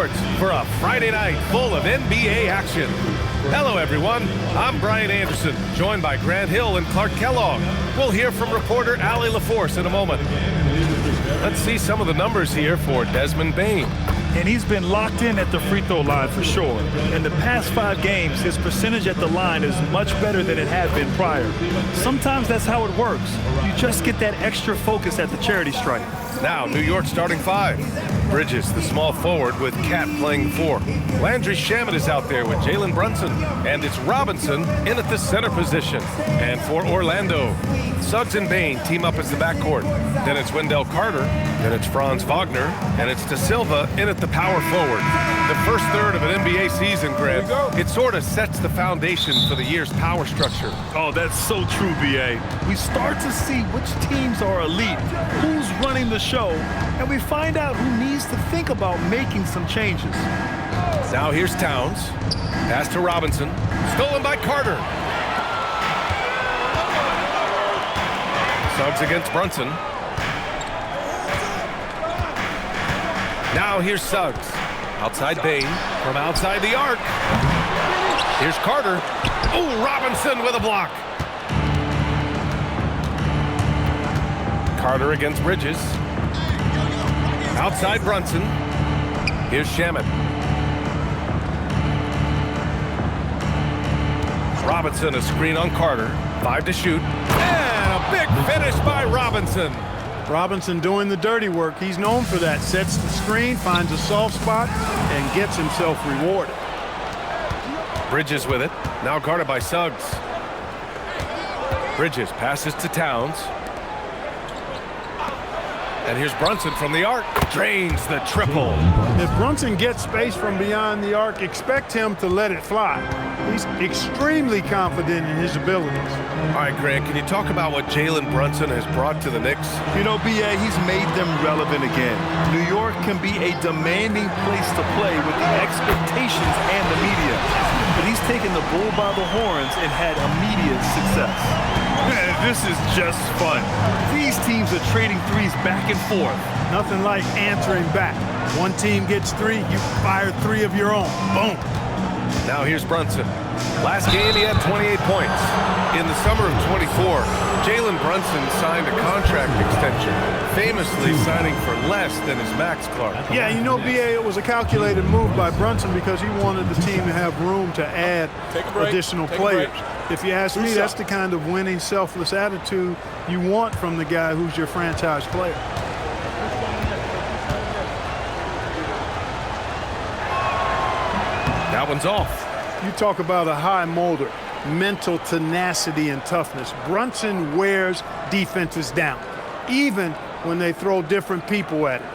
Sports for a Friday night full of NBA action. Hello, everyone. I'm Brian Anderson, joined by Grant Hill and Clark Kellogg. We'll hear from reporter Allie LaForce in a moment. Let's see some of the numbers here for Desmond Bane. And he's been locked in at the free throw line for sure. In the past 5 games, his percentage at the line is much better than it had been prior. Sometimes that's how it works. You just get that extra focus at the charity stripe. Now, New York starting 5. Bridges, the small forward, with Cat playing 4. Landry Shamet is out there with Jalen Brunson. And it's Robinson in at the center position. And for Orlando, Suggs and Bane team up as the backcourt. Then it's Wendell Carter. Then it's Franz Wagner. And it's De Silva in at the power forward. The first third of an NBA season, Grant, it sort of sets the foundation for the year's power structure. Oh, that's so true, B.A. We start to see which teams are elite, who's running the show, and we find out who needs to think about making some changes. Now here's Towns. Pass to Robinson. Stolen by Carter. Suggs against Brunson. Now here's Suggs. Outside Bane. From outside the arc. Here's Carter. Oh, Robinson with a block. Carter against Bridges. Outside Brunson. Here's Shamet. Robinson, a screen on Carter. 5 to shoot. And a big finish by Robinson. Robinson doing the dirty work. He's known for that. Sets the screen, finds a soft spot, and gets himself rewarded. Bridges with it. Now guarded by Suggs. Bridges passes to Towns. And here's Brunson from the arc. Drains the triple. If Brunson gets space from beyond the arc, expect him to let it fly. He's extremely confident in his abilities. All right, Grant, can you talk about what Jalen Brunson has brought to the Knicks? You know, B.A., he's made them relevant again. New York can be a demanding place to play with the expectations and the media. But he's taken the bull by the horns and had immediate success. Man, this is just fun. These teams are trading threes back and forth. Nothing like answering back. One team gets 3, you fire 3 of your own. Boom. Now here's Brunson. Last game, he had 28 points. In the summer of 24, Jalen Brunson signed a contract extension, famously signing for less than his max, Clark. Yeah, you know, B.A., it was a calculated move by Brunson because he wanted the team to have room to add additional players. If you ask me, that's the kind of winning, selfless attitude you want from the guy who's your franchise player. That one's off. You talk about a high motor, mental tenacity and toughness. Brunson wears defenses down, even when they throw different people at him.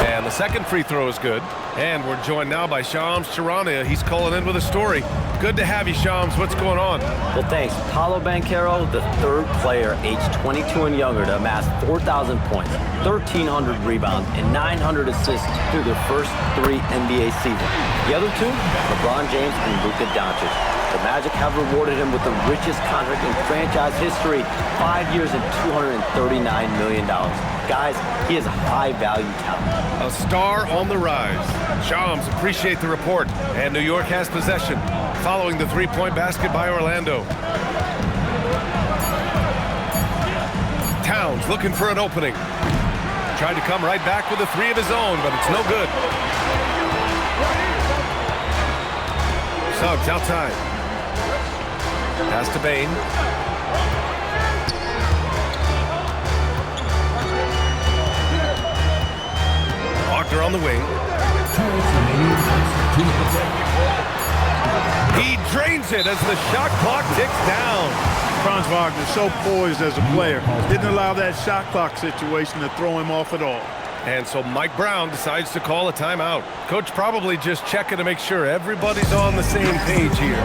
And the second free throw is good. And we're joined now by Shams Charania. He's calling in with a story. Good to have you, Shams. What's going on? Well, thanks. Paolo Banchero, the 3rd player aged 22 and younger to amass 4,000 points, 1,300 rebounds, and 900 assists through their first 3 NBA seasons. The other 2, LeBron James and Luka Doncic. The Magic have rewarded him with the richest contract in franchise history, 5 years and $239 million. Guys, he is a high-value talent. A star on the rise. Shams, appreciate the report. And New York has possession following the 3-point basket by Orlando. Towns looking for an opening. Tried to come right back with a 3 of his own, but it's no good. Suggs outside. Pass to Bane. Wagner on the wing. He drains it as the shot clock ticks down. Franz Wagner so poised as a player. Didn't allow that shot clock situation to throw him off at all. And so Mike Brown decides to call a timeout. Coach probably just checking to make sure everybody's on the same page here.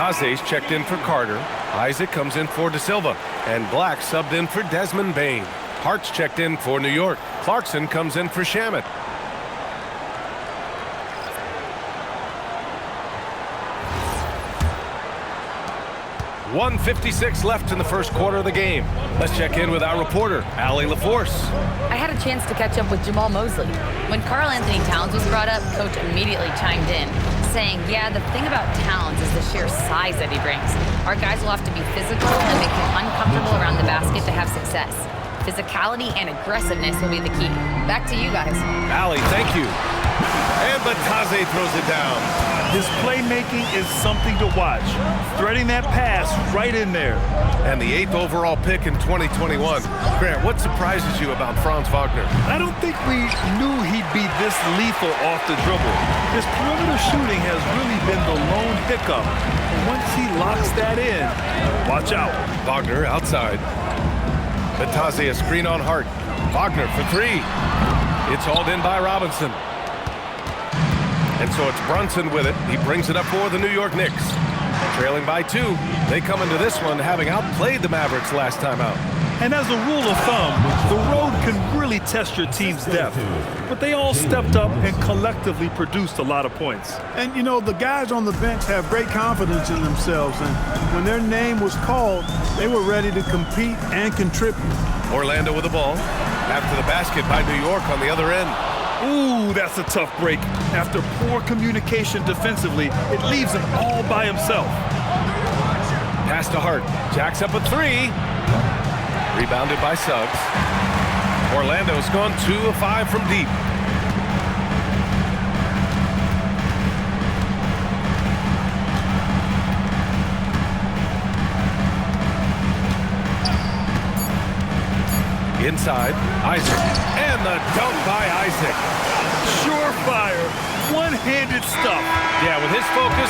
Bataze's checked in for Carter. Isaac comes in for De Silva. And Black subbed in for Desmond Bain. Hart's checked in for New York. Clarkson comes in for Shamet. .156 left in the first quarter of the game. Let's check in with our reporter, Allie LaForce. I had a chance to catch up with Jamal Mosley. When Karl Anthony Towns was brought up, Coach immediately chimed in, saying, yeah, the thing about Towns is the sheer size that he brings. Our guys will have to be physical and make him uncomfortable around the basket to have success. Physicality and aggressiveness will be the key. Back to you guys. Allie, thank you. And Bataze throws it down. His playmaking is something to watch. Threading that pass right in there. And the 8th overall pick in 2021. Grant, what surprises you about Franz Wagner? I don't think we knew he'd be this lethal off the dribble. His perimeter shooting has really been the lone hiccup. Once he locks that in, watch out. Wagner outside. Bataze a screen on Hart. Wagner for 3. It's hauled in by Robinson. And so it's Brunson with it. He brings it up for the New York Knicks. Trailing by 2. They come into this one having outplayed the Mavericks last time out. And as a rule of thumb, the road can really test your team's depth. But they all stepped up and collectively produced a lot of points. And, you know, the guys on the bench have great confidence in themselves. And when their name was called, they were ready to compete and contribute. Orlando with the ball. After the basket by New York on the other end. Ooh, that's a tough break. After poor communication defensively, it leaves him all by himself. Pass to Hart. Jacks up a 3. Rebounded by Suggs. Orlando's gone 2 of 5 from deep. Inside, Isaac. And the dunk by Isaac. Surefire, one-handed stuff. Yeah, with his focus,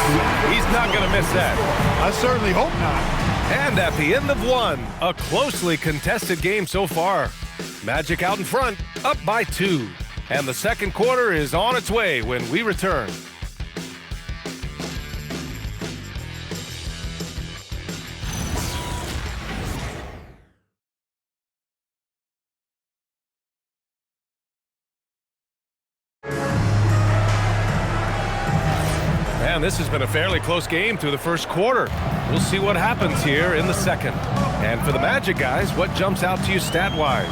he's not going to miss that. I certainly hope not. And at the end of 1, a closely contested game so far. Magic out in front, up by 2. And the second quarter is on its way when we return. Man, this has been a fairly close game through the first quarter. We'll see what happens here in the second. And for the Magic guys, what jumps out to you stat-wise?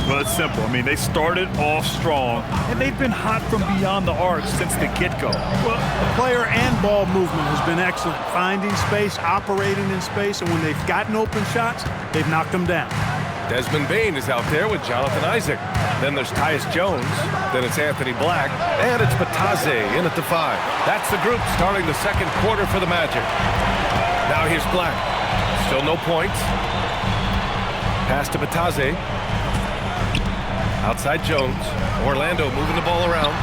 Well, it's simple. I mean, they started off strong, and they've been hot from beyond the arc since the get-go. Well, player and ball movement has been excellent. Finding space, operating in space, and when they've gotten open shots, they've knocked them down. Desmond Bain is out there with Jonathan Isaac. Then there's Tyus Jones. Then it's Anthony Black. And it's Bataze in at the 5. That's the group starting the second quarter for the Magic. Now here's Black. Still no points. Pass to Bataze. Outside Jones. Orlando moving the ball around.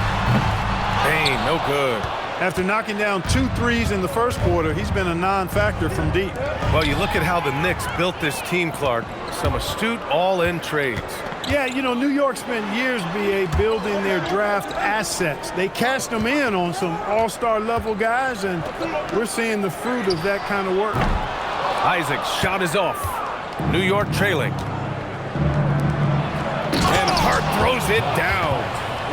Bain, no good. After knocking down 2 threes in the first quarter, he's been a non-factor from deep. Well, you look at how the Knicks built this team, Clark. Some astute all-in trades. Yeah, you know, New York spent years, BA, building their draft assets. They cashed them in on some all-star level guys, and we're seeing the fruit of that kind of work. Isaac's shot is off. New York trailing. And Hart throws it down.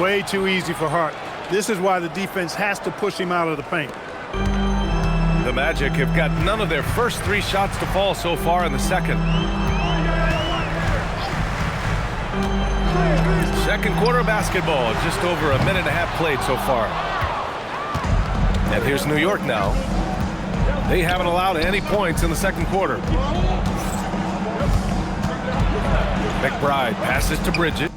Way too easy for Hart. This is why the defense has to push him out of the paint. The Magic have got none of their first 3 shots to fall so far in the second. Second quarter basketball, just over a minute and a half played so far. And here's New York now. They haven't allowed any points in the second quarter. McBride passes to Bridget.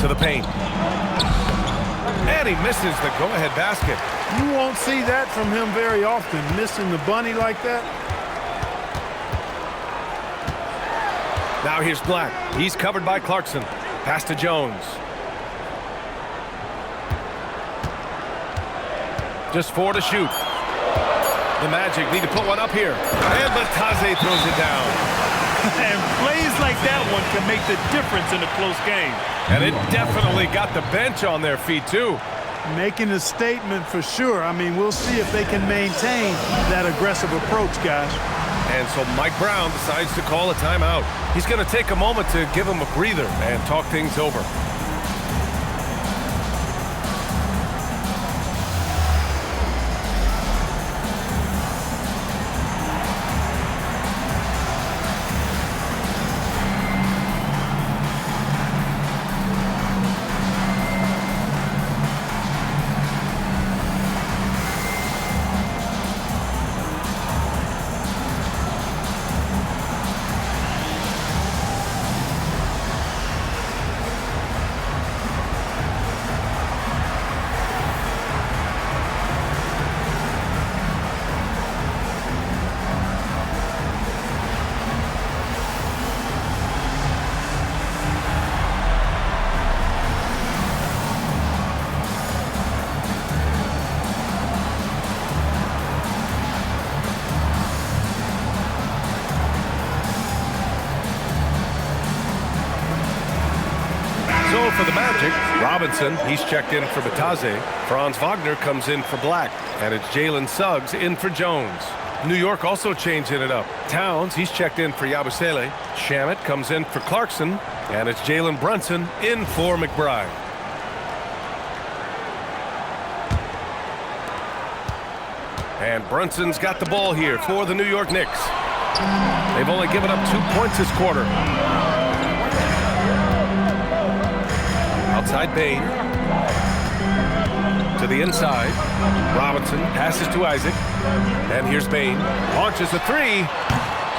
To the paint. And he misses the go-ahead basket. You won't see that from him very often, missing the bunny like that. Now here's Black. He's covered by Clarkson. Pass to Jones. Just 4 to shoot. The Magic need to put one up here. And Bataze throws it down. And plays like that one can make the difference in a close game. And it definitely got the bench on their feet, too. Making a statement for sure. I mean, we'll see if they can maintain that aggressive approach, guys. And so Mike Brown decides to call a timeout. He's going to take a moment to give him a breather and talk things over. So for the Magic, Robinson, he's checked in for Bataze. Franz Wagner comes in for Black. And it's Jalen Suggs in for Jones. New York also changing it up. Towns, he's checked in for Yabusele. Shamet comes in for Clarkson. And it's Jalen Brunson in for McBride. And Brunson's got the ball here for the New York Knicks. They've only given up 2 points this quarter. Outside Bain. To the inside. Robinson passes to Isaac. And here's Bain. Launches a three.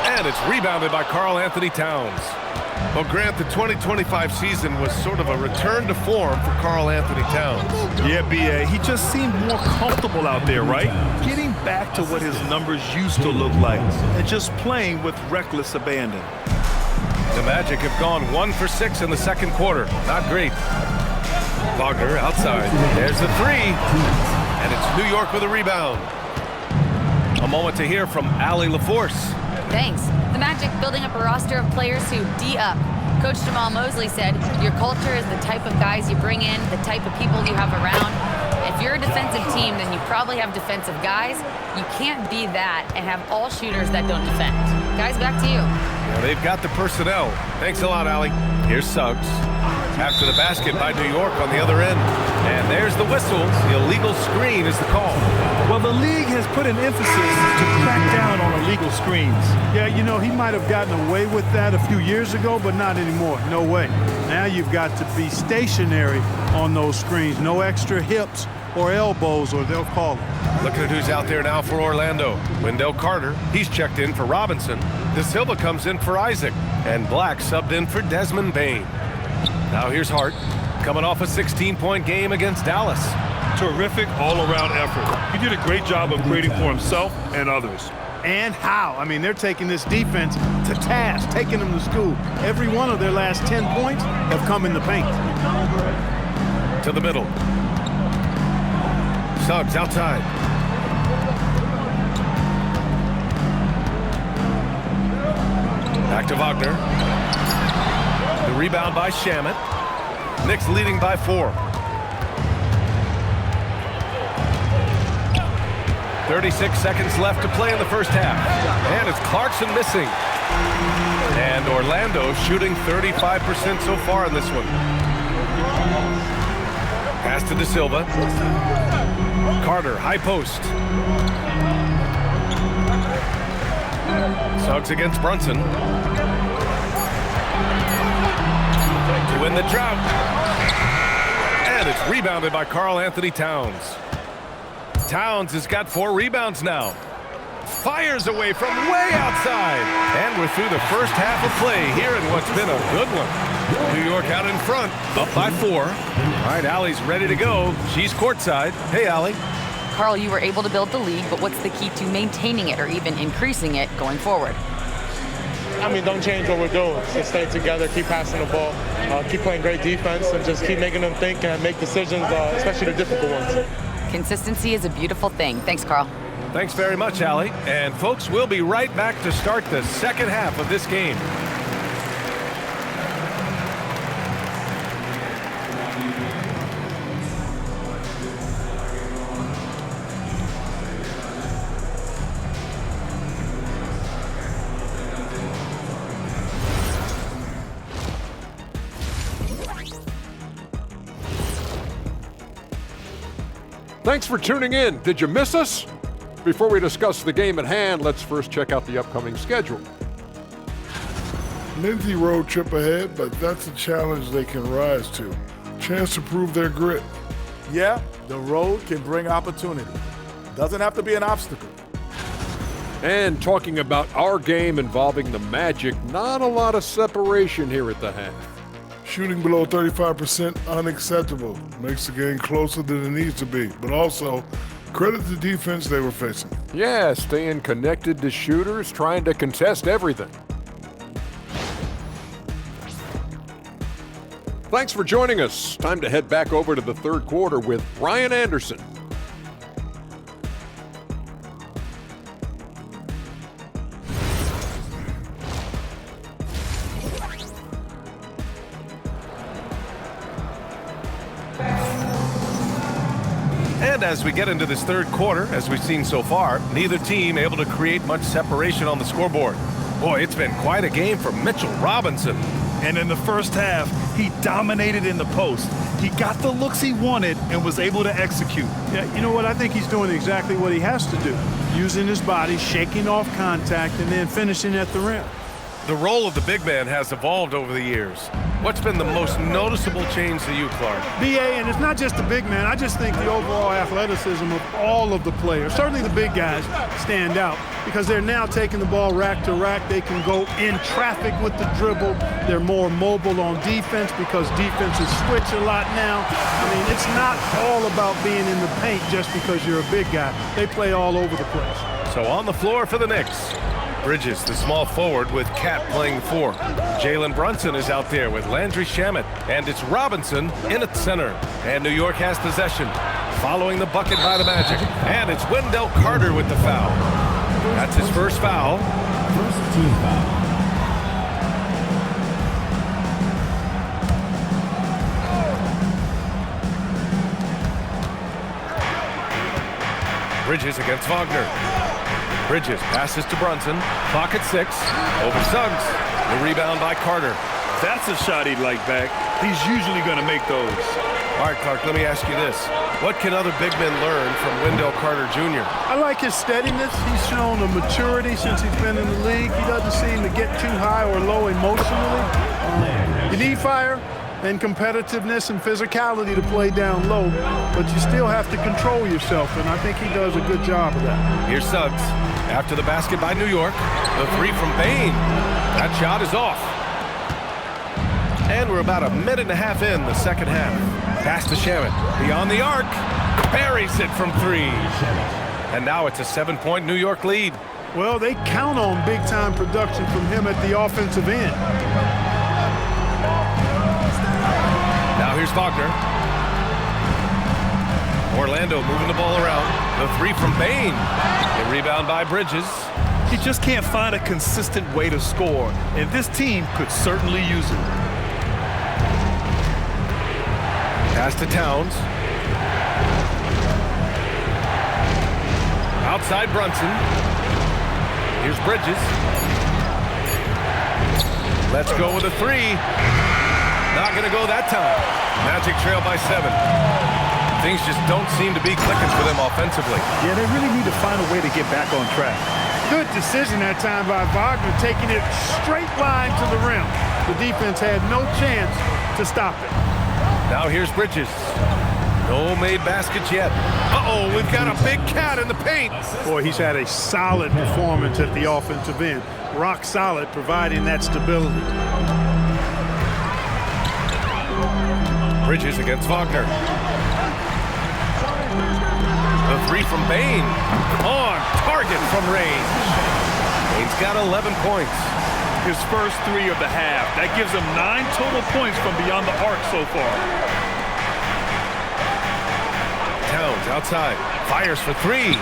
And it's rebounded by Karl Anthony Towns. Well, Grant, the 2025 season was sort of a return to form for Karl Anthony Towns. Yeah, B.A. He just seemed more comfortable out there, right? Getting back to what his numbers used to look like and just playing with reckless abandon. The Magic have gone 1 for 6 in the second quarter. Not great. Wagner outside. There's the three. And it's New York with a rebound. A moment to hear from Allie LaForce. Thanks. The Magic building up a roster of players who D-up. Coach Jamal Mosley said, your culture is the type of guys you bring in, the type of people you have around. If you're a defensive team, then you probably have defensive guys. You can't be that and have all shooters that don't defend. Guys, back to you. Yeah, they've got the personnel. Thanks a lot, Allie. Here's Suggs. After the basket by New York on the other end. And there's the whistle. The illegal screen is the call. Well, the league has put an emphasis to crack down on illegal screens. Yeah, you know, he might have gotten away with that a few years ago, but not anymore. No way. Now you've got to be stationary on those screens. No extra hips or elbows, or they'll call it. Looking at who's out there now for Orlando. Wendell Carter, he's checked in for Robinson. De Silva comes in for Isaac. And Black subbed in for Desmond Bain. Now here's Hart, coming off a 16-point game against Dallas. Terrific all-around effort. He did a great job of creating for himself and others. And how? I mean, they're taking this defense to task, taking them to school. Every one of their last 10 points have come in the paint. To the middle. Suggs outside. Back to Wagner. The rebound by Shamet. Knicks leading by 4. 36 seconds left to play in the first half. And it's Clarkson missing. And Orlando shooting 35% so far in this one. Pass to De Silva. Carter, high post. Suggs against Brunson. To win the drought. And it's rebounded by Karl Anthony Towns. Towns has got 4 rebounds now. fires away from way outside. And we're through the first half of play here in what's been a good one. New York out in front, up by 4. All right, Allie's ready to go. She's courtside. Hey, Allie. Carl, you were able to build the lead, but what's the key to maintaining it or even increasing it going forward? I mean, don't change what we're doing. Just stay together, keep passing the ball, keep playing great defense, and just keep making them think and make decisions, especially the difficult ones. Consistency is a beautiful thing. Thanks, Carl. Thanks very much, Allie. And folks, we'll be right back to start the second half of this game. Thanks for tuning in. Did you miss us? Before we discuss the game at hand, let's first check out the upcoming schedule. Lengthy road trip ahead, but that's a challenge they can rise to. Chance to prove their grit. Yeah, the road can bring opportunity. Doesn't have to be an obstacle. And talking about our game involving the Magic, not a lot of separation here at the half. Shooting below 35% unacceptable. Makes the game closer than it needs to be, but also credit the defense they were facing. Yeah, staying connected to shooters, trying to contest everything. Thanks for joining us. Time to head back over to the third quarter with Ryan Anderson. And as we get into this third quarter, as we've seen so far, neither team able to create much separation on the scoreboard. Boy, it's been quite a game for Mitchell Robinson. And in the first half, he dominated in the post. He got the looks he wanted and was able to execute. Yeah, you know what? I think he's doing exactly what he has to do. Using his body, shaking off contact, and then finishing at the rim. The role of the big man has evolved over the years. What's been the most noticeable change to you, Clark? BA, and it's not just the big man. I just think the overall athleticism of all of the players, certainly the big guys, stand out because they're now taking the ball rack to rack. They can go in traffic with the dribble. They're more mobile on defense because defenses switch a lot now. I mean, it's not all about being in the paint just because you're a big guy. They play all over the place. So on the floor for the Knicks, Bridges, the small forward, with Cat playing 4. Jalen Brunson is out there with Landry Shamet, and it's Robinson in at center. And New York has possession, following the bucket by the Magic. And it's Wendell Carter with the foul. That's his first foul. First team foul. Bridges against Wagner. Bridges passes to Brunson. Clock at 6. Over Suggs. The rebound by Carter. That's a shot he'd like back. He's usually going to make those. All right, Clark, let me ask you this. What can other big men learn from Wendell Carter Jr.? I like his steadiness. He's shown a maturity since he's been in the league. He doesn't seem to get too high or low emotionally. You need fire and competitiveness and physicality to play down low, but you still have to control yourself, and I think he does a good job of that. Here's Suggs. After the basket by New York, the 3 from Bain. That shot is off. And we're about a minute and a half in the second half. Pass to Shamet. Beyond the arc. Buries it from 3. And now it's a 7-point New York lead. Well, they count on big-time production from him at the offensive end. Now here's Wagner. Orlando moving the ball around. The 3 from Bain. The rebound by Bridges. He just can't find a consistent way to score, and this team could certainly use it. Pass to Towns. Outside Brunson. Here's Bridges. Let's go with a 3. Not going to go that time. Magic trail by 7. Things just don't seem to be clicking for them offensively. Yeah, they really need to find a way to get back on track. Good decision that time by Wagner, taking it straight line to the rim. The defense had no chance to stop it. Now here's Bridges. No made baskets yet. Uh-oh, we've got a big cat in the paint. Boy, he's had a solid performance at the offensive end. Rock solid, providing that stability. Bridges against Wagner. The three from Bain. On target from range. Bain's got 11 points. His first three of the half. That gives him 9 total points from beyond the arc so far. Towns outside. Fires for three.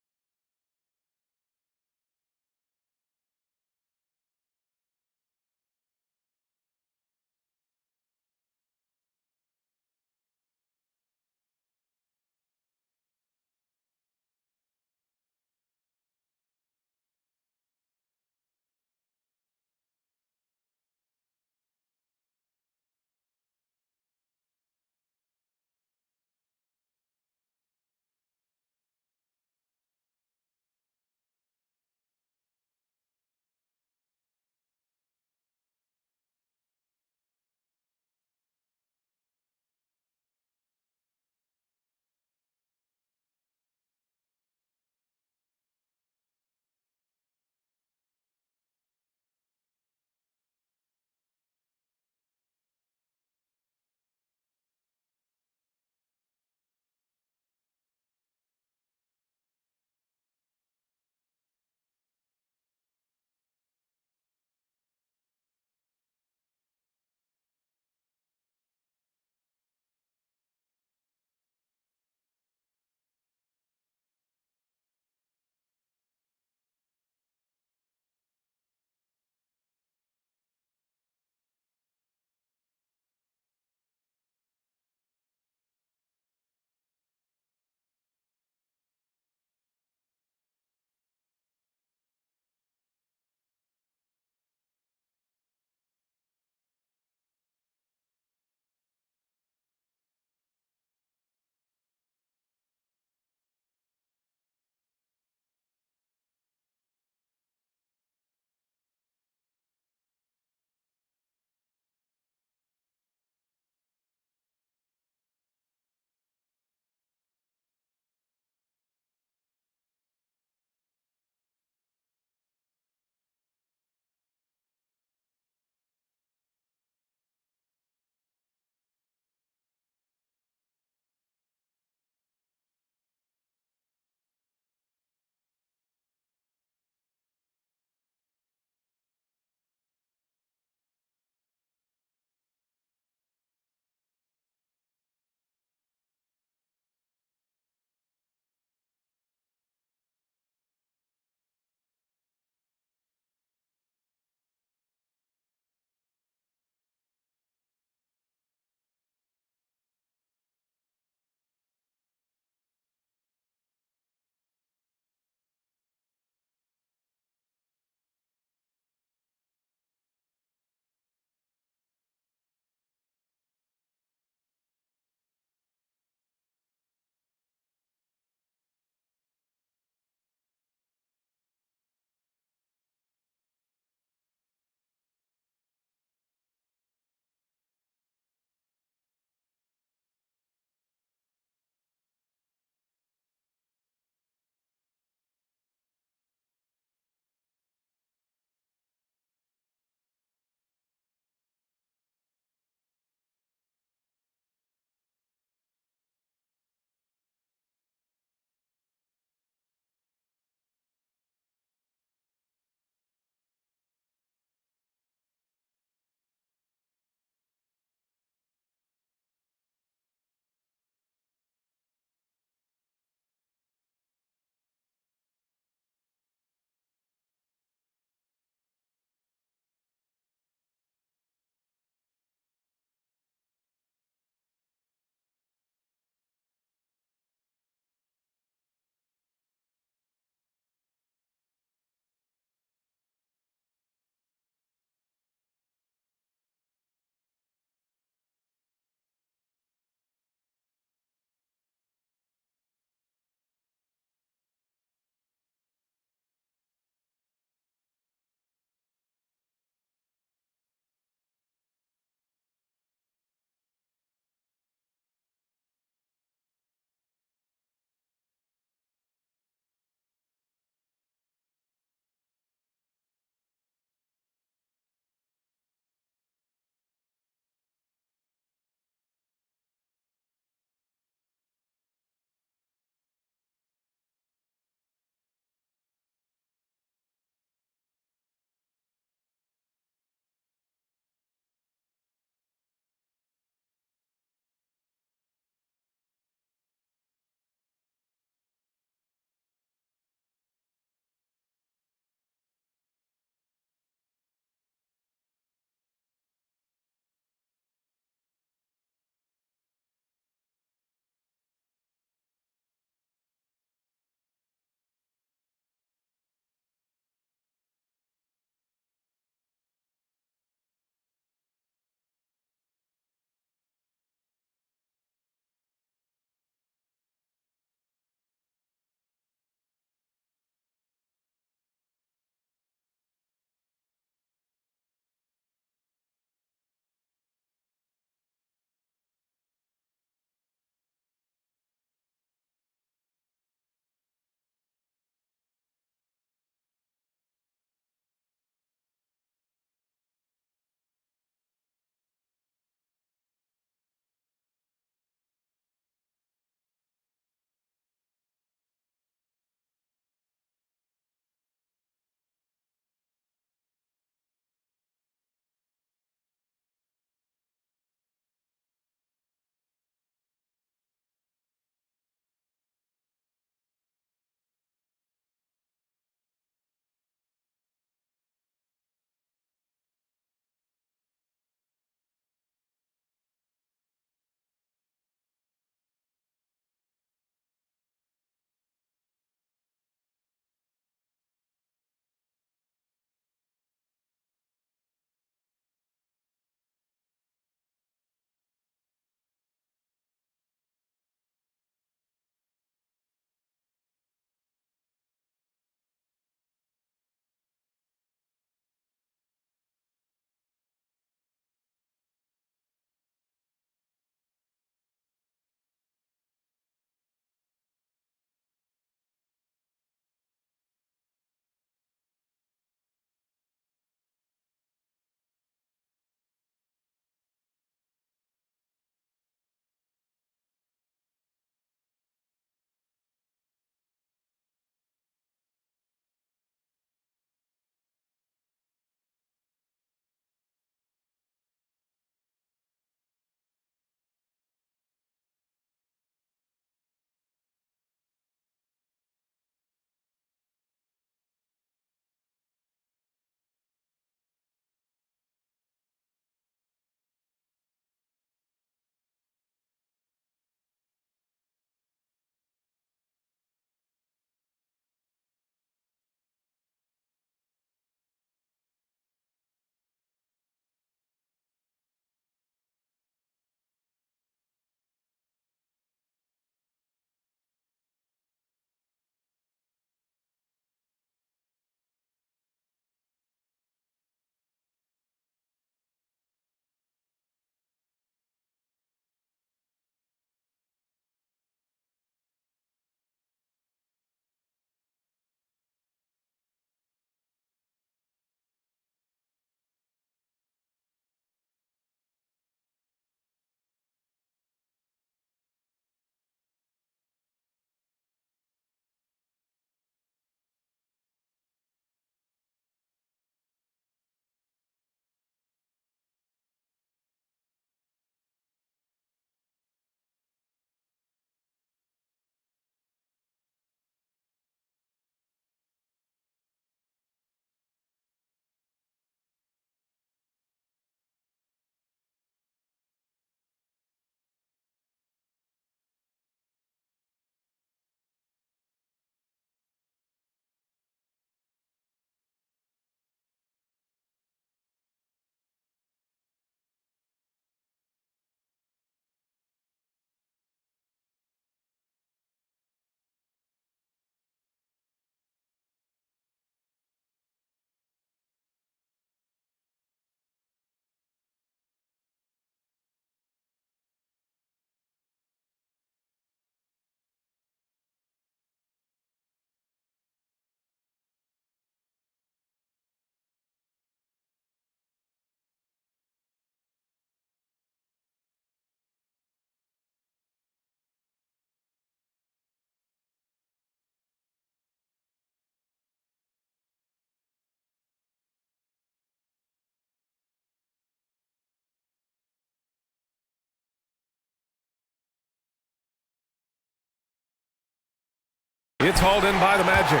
It's hauled in by the Magic.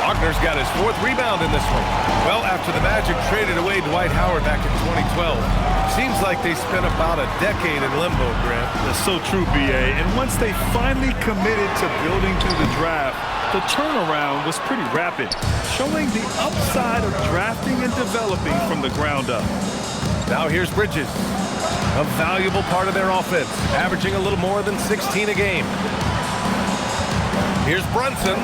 Wagner's got his 4th rebound in this one. Well, after the Magic traded away Dwight Howard back in 2012, seems like they spent about a decade in limbo, Grant. That's so true, B.A. And once they finally committed to building through the draft, the turnaround was pretty rapid, showing the upside of drafting and developing from the ground up. Now here's Bridges, a valuable part of their offense, averaging a little more than 16 a game. Here's Brunson.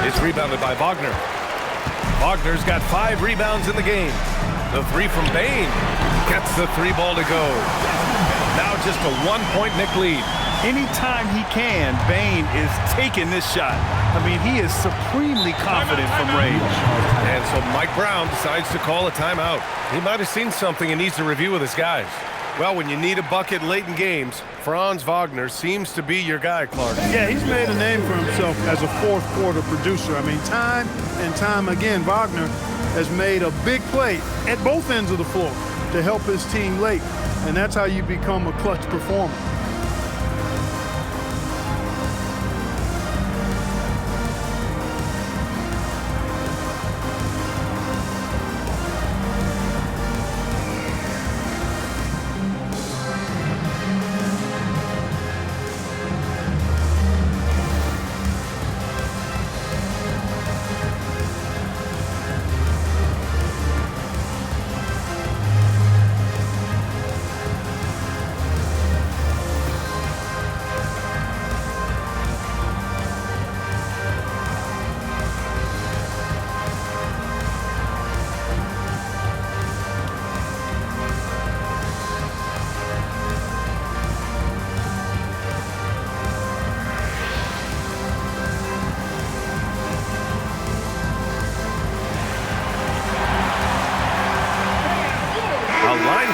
It's rebounded by Wagner. Wagner's got 5 rebounds in the game. The 3 from Bain gets the 3 ball to go. Now just a 1-point Knick lead. Anytime he can, Bain is taking this shot. I mean, he is supremely confident from range. And so Mike Brown decides to call a timeout. He might have seen something and needs to review with his guys. Well, when you need a bucket late in games, Franz Wagner seems to be your guy, Clark. Yeah, he's made a name for himself as a fourth-quarter producer. I mean, time and time again, Wagner has made a big play at both ends of the floor to help his team late, and that's how you become a clutch performer.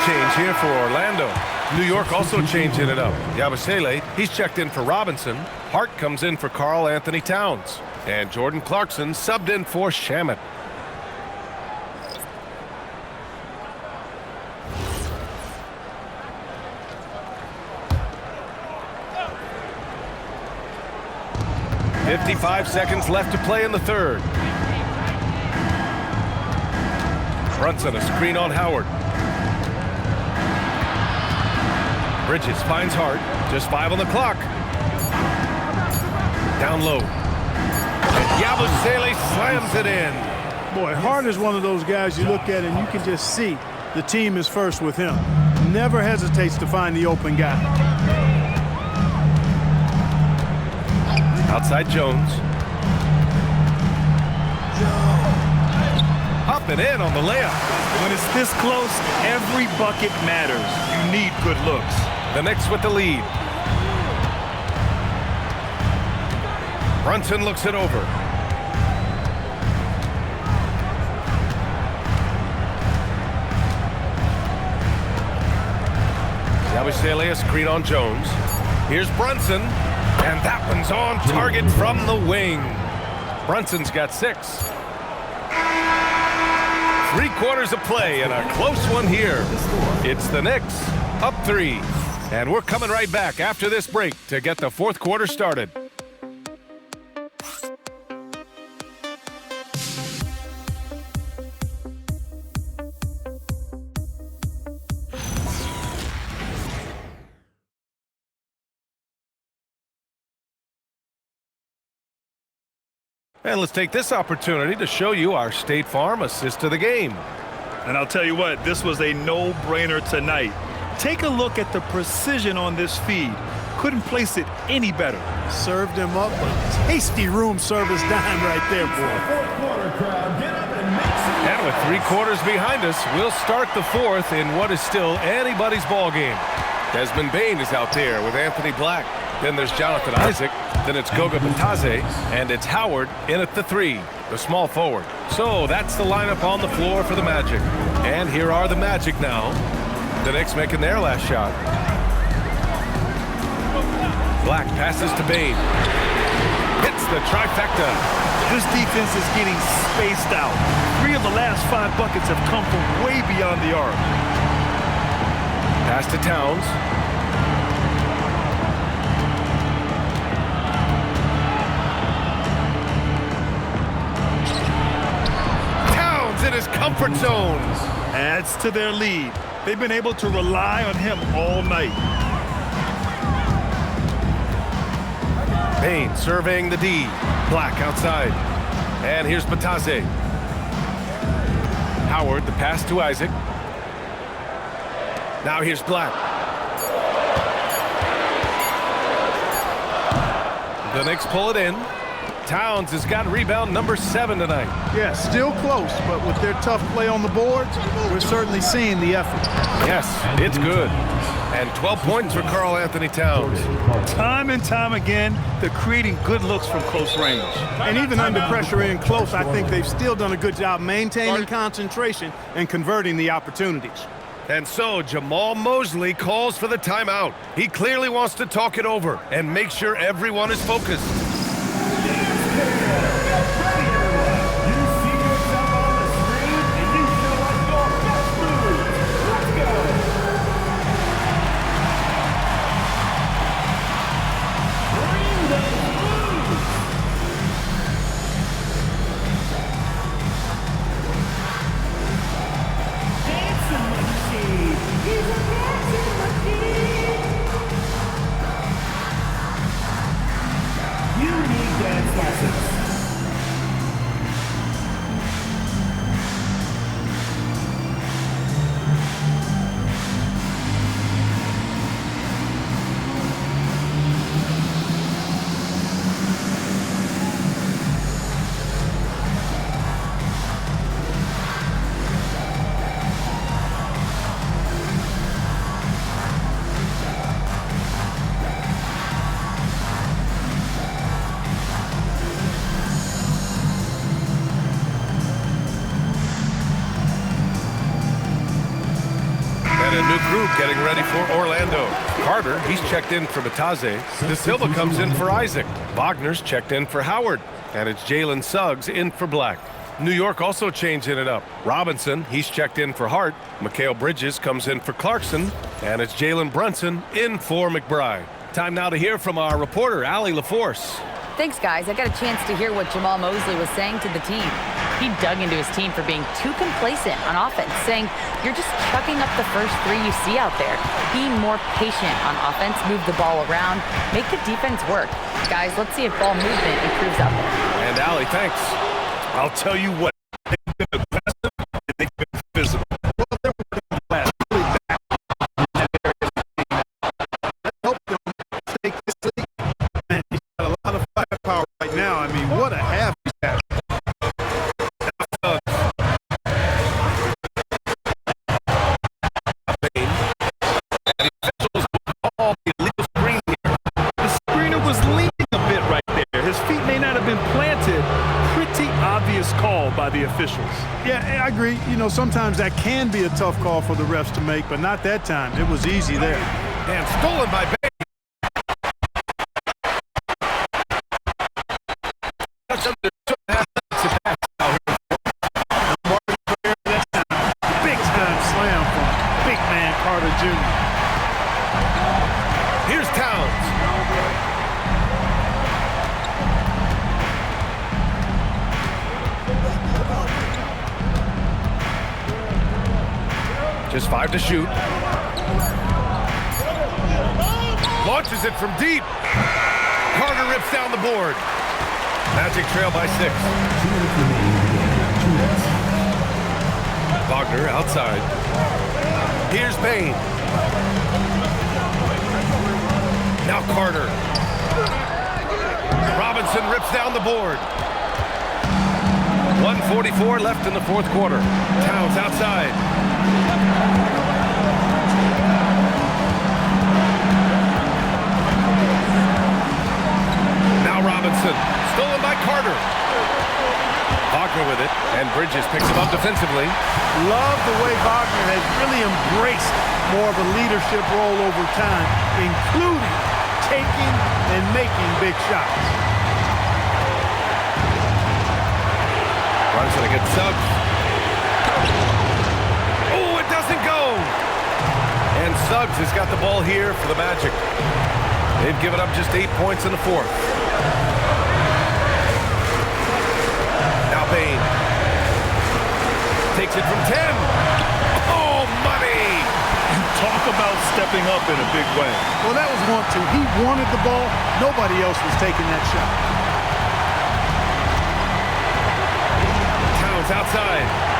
Change here for Orlando. New York also changing it up. Yabusele, he's checked in for Robinson. Hart comes in for Karl Anthony Towns. And Jordan Clarkson subbed in for Shamet. "55 seconds left to play in the third. Brunson, a screen on Howard. Bridges finds Hart. Just 5 on the clock. Down low. And Yabusele slams it in. Boy, Hart is one of those guys you look at and you can just see the team is first with him. Never hesitates to find the open guy. Outside Jones. Up and in on the layup. When it's this close, every bucket matters. You need good looks. The Knicks with the lead. Brunson looks it over. Yabusele, a screen on Jones. Here's Brunson, and that one's on target from the wing. Brunson's got 6. 3 quarters of play and a close one here. It's the Knicks up 3. And we're coming right back after this break to get the 4th quarter started. And let's take this opportunity to show you our State Farm assist to the game. And I'll tell you what, this was a no-brainer tonight. Take a look at the precision on this feed. Couldn't place it any better. Served him up a tasty room service dime right there, boy. And with 3 quarters behind us, we'll start the 4th in what is still anybody's ball game. Desmond Bain is out there with Anthony Black. Then there's Jonathan Isaac. Then it's Goga Bitadze. And it's Howard in at the 3, the small forward. So that's the lineup on the floor for the Magic. And here are the Magic now. The Knicks making their last shot. Black passes to Bain. Hits the trifecta. This defense is getting spaced out. 3 of the last 5 buckets have come from way beyond the arc. Pass to Towns. in his comfort zone. Adds to their lead. They've been able to rely on him all night. Payne surveying the D. Black outside. And here's Batase. Howard, the pass to Isaac. Now here's Black. The Knicks pull it in. Towns has got rebound number 7 tonight. Yeah, still close, but with their tough play on the boards, we're certainly seeing the effort. Yes, it's good. And 12 points for Karl Anthony Towns. Time and time again, they're creating good looks from close range. And even under pressure in close, I think they've still done a good job maintaining concentration and converting the opportunities. And so Jamal Mosley calls for the timeout. He clearly wants to talk it over and make sure everyone is focused. And a new group getting ready for Orlando. Carter, he's checked in for Batase. De Silva comes in for Isaac. Wagner's checked in for Howard. And it's Jalen Suggs in for Black. New York also changing it up. Robinson, he's checked in for Hart. Mikal Bridges comes in for Clarkson. And it's Jalen Brunson in for McBride. Time now to hear from our reporter, Allie LaForce. Thanks, guys. I got a chance to hear what Jamal Mosley was saying to the team. He dug into his team for being too complacent on offense, saying, you're just chucking up the first 3 you see out there. Be more patient on offense, move the ball around, make the defense work. Guys, let's see if ball movement improves out there. And Allie, thanks. I'll tell you what, they've been aggressive and they've been physical. By the officials. Yeah, I agree. You know, sometimes that can be a tough call for the refs to make, but not that time. It was easy there. And stolen by Bain. Big time slam from big man Carter Jr. Here's Towns. Just 5 to shoot. Launches it from deep. Carter rips down the board. Magic trail by 6. Wagner outside. Here's Payne. Now Carter. Robinson rips down the board. 1:44 left in the fourth quarter. Towns outside. Now Robinson, stolen by Carter. Wagner with it, and Bridges picks him up defensively. Love the way Wagner has really embraced more of a leadership role over time, including taking and making big shots. Runs it against Suggs. Oh, it doesn't go! And Suggs has got the ball here for the Magic. They've given up just 8 points in the fourth. Now Payne. Hits it from 10. Oh, money! Talk about stepping up in a big way. Well, that was 1-2. He wanted the ball. Nobody else was taking that shot. Towns outside.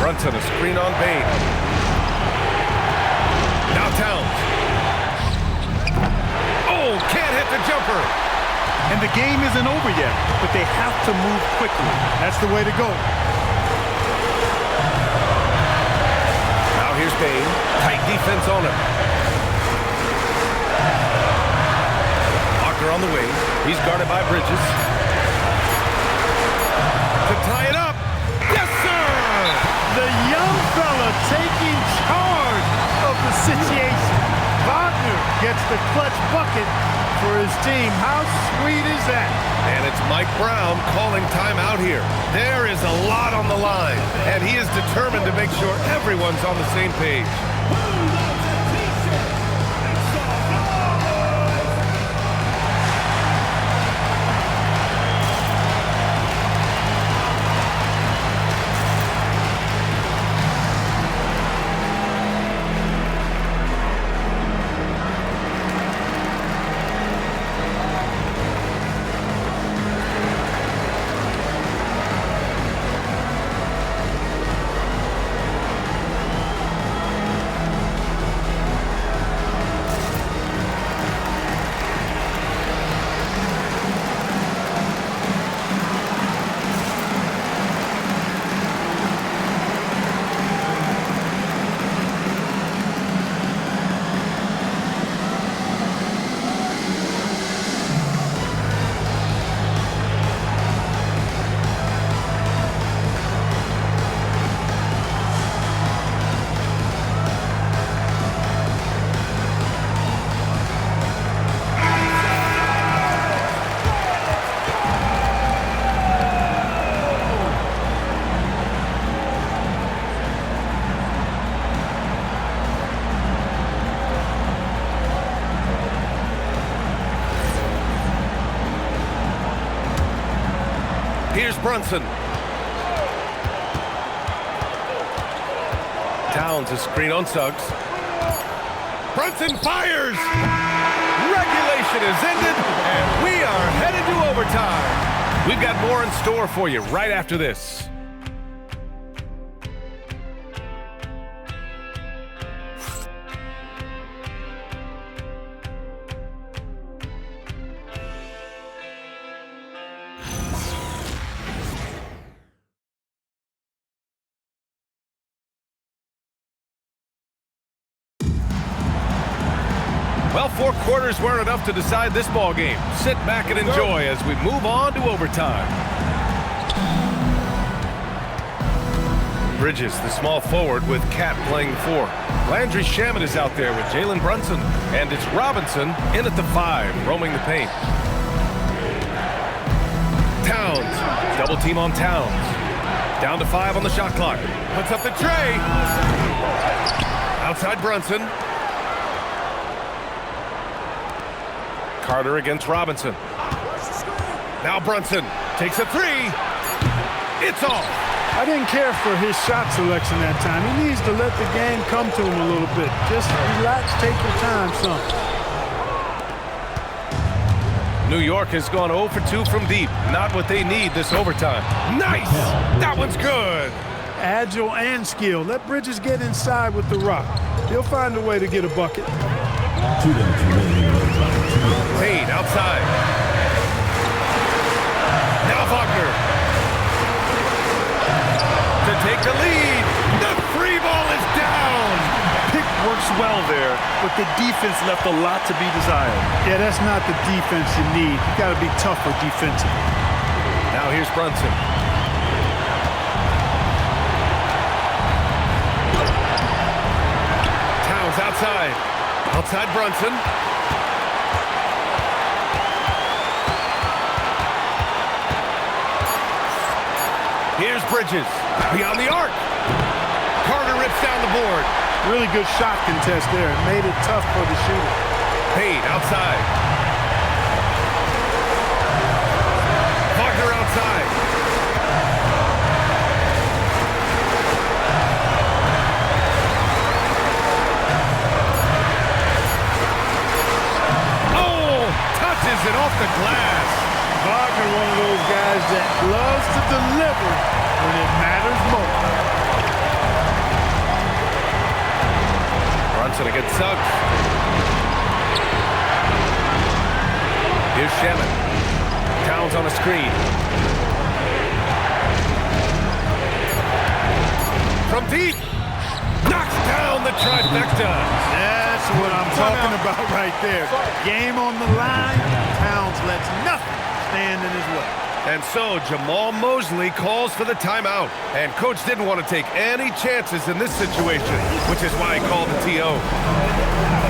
Brunson, a screen on Bain. Now Towns. Oh, can't hit the jumper. And the game isn't over yet, but they have to move quickly. That's the way to go. Now here's Bain. Tight defense on him. Walker on the wing. He's guarded by Bridges. To tie it up. Yes, sir! The young fella taking charge of the situation. Wagner gets the clutch bucket for his team. How sweet is that? And it's Mike Brown calling timeout here. There is a lot on the line, and he is determined to make sure everyone's on the same page. Here's Brunson. Towns a screen on Suggs. Brunson fires! Regulation is ended, and we are headed to overtime. We've got more in store for you right after this. Well, 4 quarters weren't enough to decide this ball game. Sit back and enjoy as we move on to overtime. Bridges, the small forward, with Cat playing 4. Landry Shamet is out there with Jalen Brunson. And it's Robinson in at the 5, roaming the paint. Towns, double team on Towns. Down to 5 on the shot clock. Puts up the tray. Outside Brunson. Carter against Robinson. Now Brunson takes a 3. It's off. I didn't care for his shot selection that time. He needs to let the game come to him a little bit. Just relax, take your time some. New York has gone 0 for 2 from deep. Not what they need this overtime. Nice! That one's good. Agile and skill. Let Bridges get inside with the rock. He'll find a way to get a bucket. Payne outside. Now Wagner. To take the lead. The free ball is down. Pick works well there, but the defense left a lot to be desired. Yeah, that's not the defense you need. You got to be tougher defensively. Now here's Brunson. Towns outside. Outside Brunson. Here's Bridges. Beyond the arc. Carter rips down the board. Really good shot contest there. It made it tough for the shooter. Payne outside. Wagner outside. Oh! Touches it off the glass. Wagner, one of those guys that loves to deliver when it matters most. Brunson against Suggs. Here's Shaman. Towns on a screen. From deep. Knocks down the trifecta. That's what I'm talking about right there. Game on the line. Towns lets nothing stand in his way. And so Jamal Mosley calls for the timeout. And coach didn't want to take any chances in this situation, which is why he called the TO.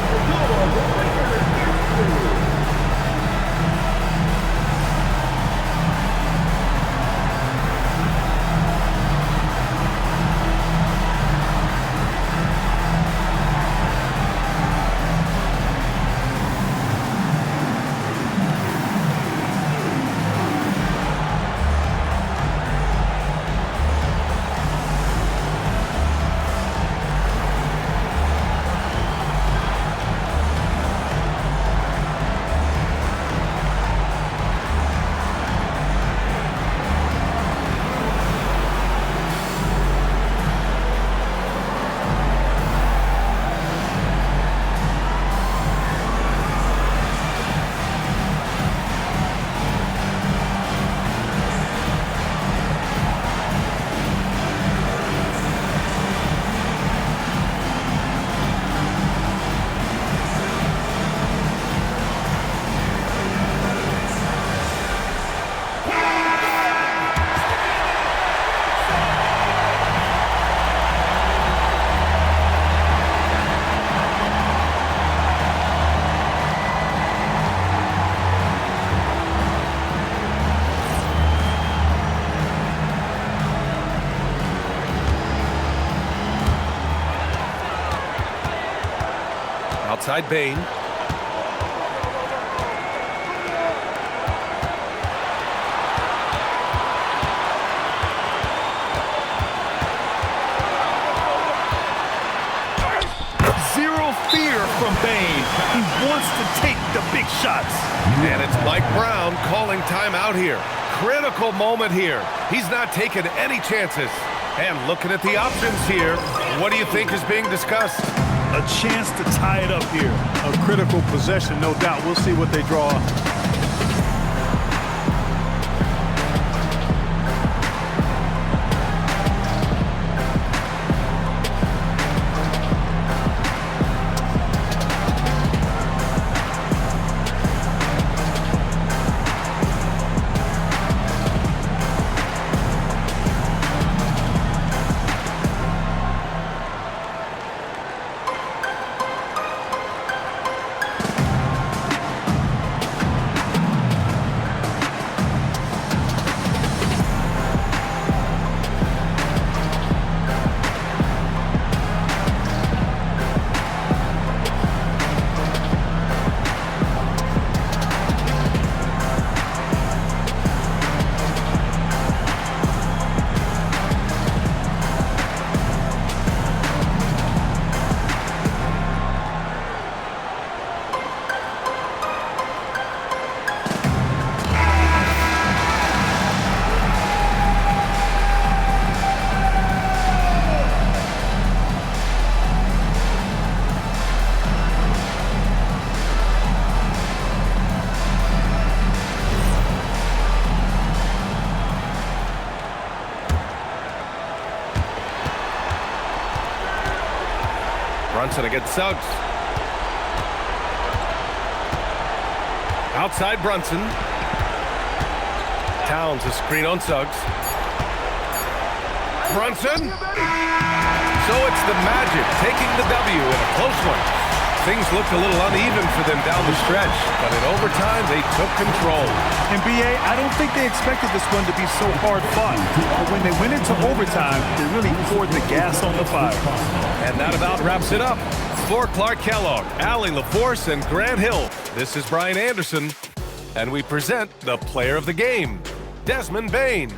Outside Bain. Zero fear from Bain. He wants to take the big shots. And it's Mike Brown calling timeout here. Critical moment here. He's not taking any chances. And looking at the options here, what do you think is being discussed? A chance to tie it up here. A critical possession, no doubt. We'll see what they draw. Brunson against Suggs. Outside Brunson. Towns a screen on Suggs. Brunson. So it's the Magic taking the W in a close one. Things looked a little uneven for them down the stretch, but in overtime they took control. And BA, I don't think they expected this one to be so hard fought. But when they went into overtime, they really poured the gas on the fire. And that about wraps it up. For Clark Kellogg, Allie LaForce, and Grant Hill, this is Brian Anderson, and we present the player of the game, Desmond Bain.